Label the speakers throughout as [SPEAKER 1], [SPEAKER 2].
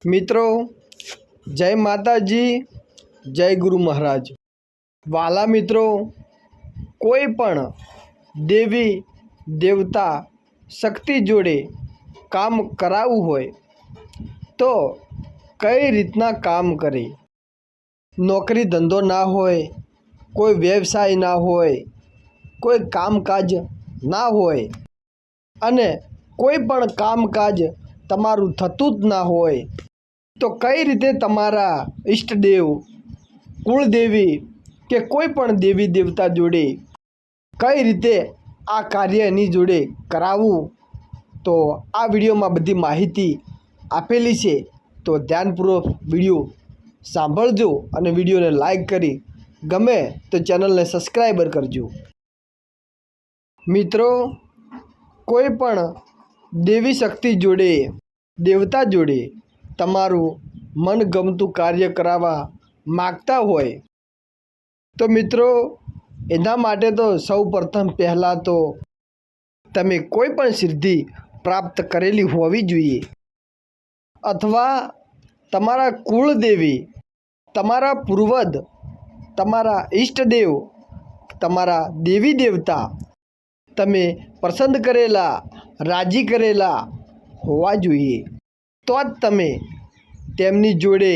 [SPEAKER 1] મિત્રો, જય માતાજી, જય ગુરુ મહારાજ। વાલા મિત્રો, કોઈ પણ દેવી દેવતા શક્તિ જોડે કામ કરાવવું હોય તો કઈ રીતના કામ કરે। નોકરી ધંધો ના હોય, કોઈ વ્યવસાય ના હોય, કોઈ કામકાજ ના હોય અને કોઈ પણ કામકાજ તમારું થતું જ ના હોય તો કઈ રીતે તમારા ઈષ્ટદેવ, કુળદેવી કે કોઈ પણ દેવી દેવતા જોડે કઈ રીતે આ કાર્ય એની જોડે કરાવવું, તો આ વિડીયોમાં બધી માહિતી આપેલી છે। તો ધ્યાનપૂર્વક વિડીયો સાંભળજો અને વિડીયોને લાઈક કરી ગમે તો ચેનલને સબસ્ક્રાઈબર કરજો। મિત્રો, કોઈ પણ દેવી શક્તિ જોડે, દેવતા જોડે તમારું મનગમતું કાર્ય કરાવવા માગતા હોય તો મિત્રો, એના માટે તો સૌ પ્રથમ પહેલાં તો તમે કોઈ પણ સિદ્ધિ પ્રાપ્ત કરેલી હોવી જોઈએ અથવા તમારા કુળદેવી, તમારા પૂર્વજ, તમારા ઈષ્ટદેવ, તમારા દેવી દેવતા તમે પસંદ કરેલા, રાજી કરેલા હોવા જોઈએ, તો જ તમે તેમની જોડે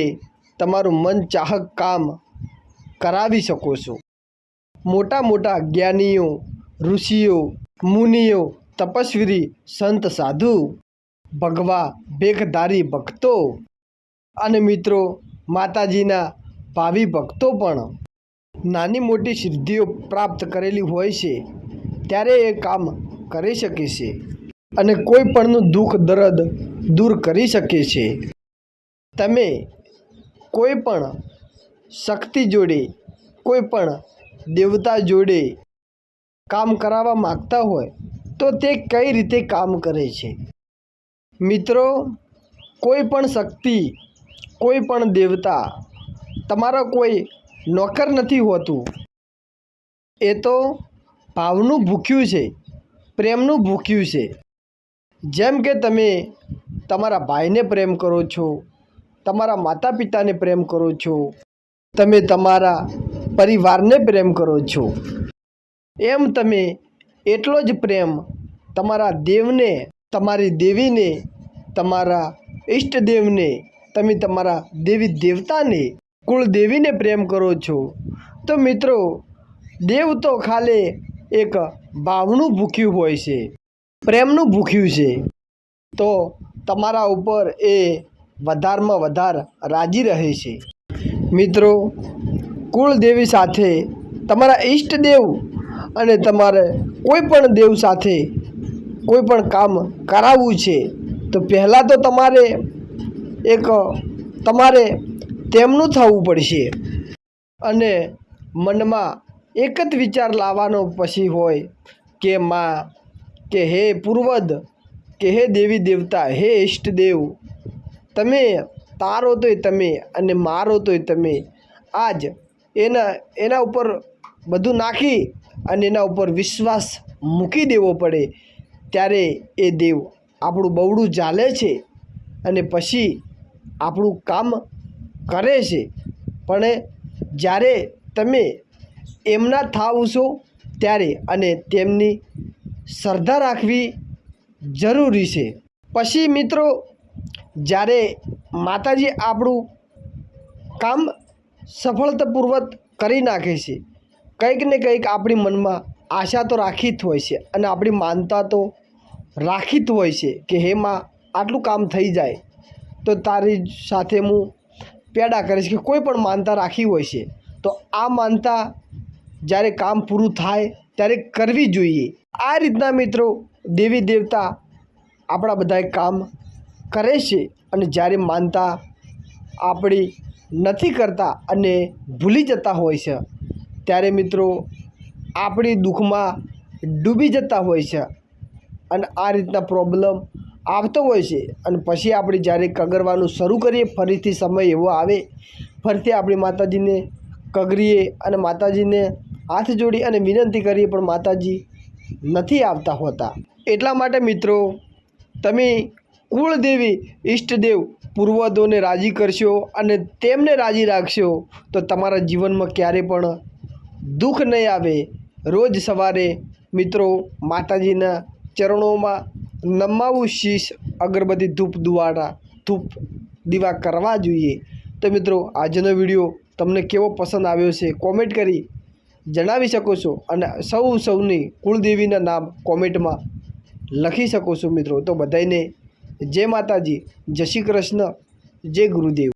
[SPEAKER 1] તમારું મનચાહક કામ કરાવી શકો છો। મોટા મોટા જ્ઞાનીઓ, ઋષિઓ, મુનિઓ, તપસ્વી, સંત, સાધુ, ભગવા, ભેખધારી ભક્તો અને મિત્રો માતાજીના ભાવિ ભક્તો પણ નાની મોટી સિદ્ધિઓ પ્રાપ્ત કરેલી હોય છે ત્યારે એ કામ કરી શકે છે અને કોઈ પણનું દુઃખ દર્દ દૂર કરી શકે છે। તમે કોઈ પણ શક્તિ જોડે, કોઈ પણ દેવતા જોડે કામ કરાવવા માગતા હોય તો તે કઈ રીતે કામ કરે છે। મિત્રો, કોઈ પણ શક્તિ, કોઈ પણ દેવતા તમારો કોઈ નોકર નથી હોતું। એ તો ભાવનું ભૂખ્યું છે, પ્રેમનું ભૂખ્યું છે। જેમ કે તમે તમારા ભાઈને પ્રેમ કરો છો, તમારા માતા પિતાને પ્રેમ કરો છો, તમે તમારા પરિવારને પ્રેમ કરો છો, એમ તમે એટલો જ પ્રેમ તમારા દેવને, તમારી દેવીને, તમારા ઈષ્ટદેવને, તમે તમારા દેવી દેવતાને, કુળદેવીને પ્રેમ કરો છો। તો મિત્રો, દેવ તો ખાલી એક ભાવનું ભૂખ્યું હોય છે, પ્રેમનું ભૂખ્યું છે, તો તમારા ઉપર એ વધારમાં વધારે રાજી રહે છે। મિત્રો, કુળદેવી સાથે, તમારા ઈષ્ટદેવ અને તમારે કોઈ પણ દેવ સાથે કોઈ પણ કામ કરાવવું છે તો પહેલાં તો તમારે તેમનું થવું પડશે અને મનમાં એક જ વિચાર લાવવાનો પછી હોય કે માં, કે હે પૂર્વજ, કે હે દેવી દેવતા, હે ઈષ્ટદેવ, તમે તારો તોય તમે અને મારો તોય તમે। આજ એના ઉપર બધું નાખી અને એના ઉપર વિશ્વાસ મૂકી દેવો પડે, ત્યારે એ દેવ આપણું બહુડું ચાલે છે અને પછી આપણું કામ કરે છે। પણ જ્યારે તમે એમના થાવ છો ત્યારે અને તેમની શ્રદ્ધા રાખવી જરૂરી છે। પછી મિત્રો, જ્યારે માતાજી આપણું કામ સફળતાપૂર્વક કરી નાખે છે, કંઈક ને કંઈક આપણી મનમાં આશા તો રાખી જ હોય છે અને આપણી માનતા તો રાખી જ હોય છે કે હે માં, આટલું કામ થઈ જાય તો તારી સાથે હું પેડા કરીશ, કે કોઈ પણ માનતા રાખી હોય છે તો આ માનતા જ્યારે કામ પૂરું થાય ત્યારે કરવી જોઈએ। આ રીતના મિત્રો દેવી દેવતા આપણા બધાય કામ કરે છે અને જ્યારે માનતા આપણી નથી કરતા અને ભૂલી જતા હોય છે ત્યારે મિત્રો આપણી દુઃખમાં ડૂબી જતા હોય છે અને આ રીતના પ્રોબ્લેમ આવતો હોય છે અને પછી આપણે જ્યારે કગરવાનું શરૂ કરીએ, ફરીથી સમય એવો આવે, ફરીથી આપણી માતાજીને કગરીએ અને માતાજીને હાથ જોડી અને વિનંતી કરીએ, પણ માતાજી નથી આવતા હોતા। એટલા માટે મિત્રો, તમે કુળદેવી, ઈષ્ટદેવ પૂર્વજોને રાજી કરશો અને તેમને રાજી રાખશો તો તમારા જીવનમાં ક્યારે પણ દુઃખ નહીં આવે। રોજ સવારે મિત્રો માતાજીના ચરણોમાં નમાવું શીશ અગરબત્તી ધૂપ દીવા કરવા જોઈએ। તો મિત્રો આજનો વિડીયો તમને કેવો પસંદ આવ્યો છે કોમેન્ટ કરી જણાવી શકો છો અને સૌની કુળદેવીના નામ કોમેન્ટમાં લખી શકો છો મિત્રો। તો બધાને જય માતાજી, જય શ્રી કૃષ્ણ, જય ગુરુદેવ।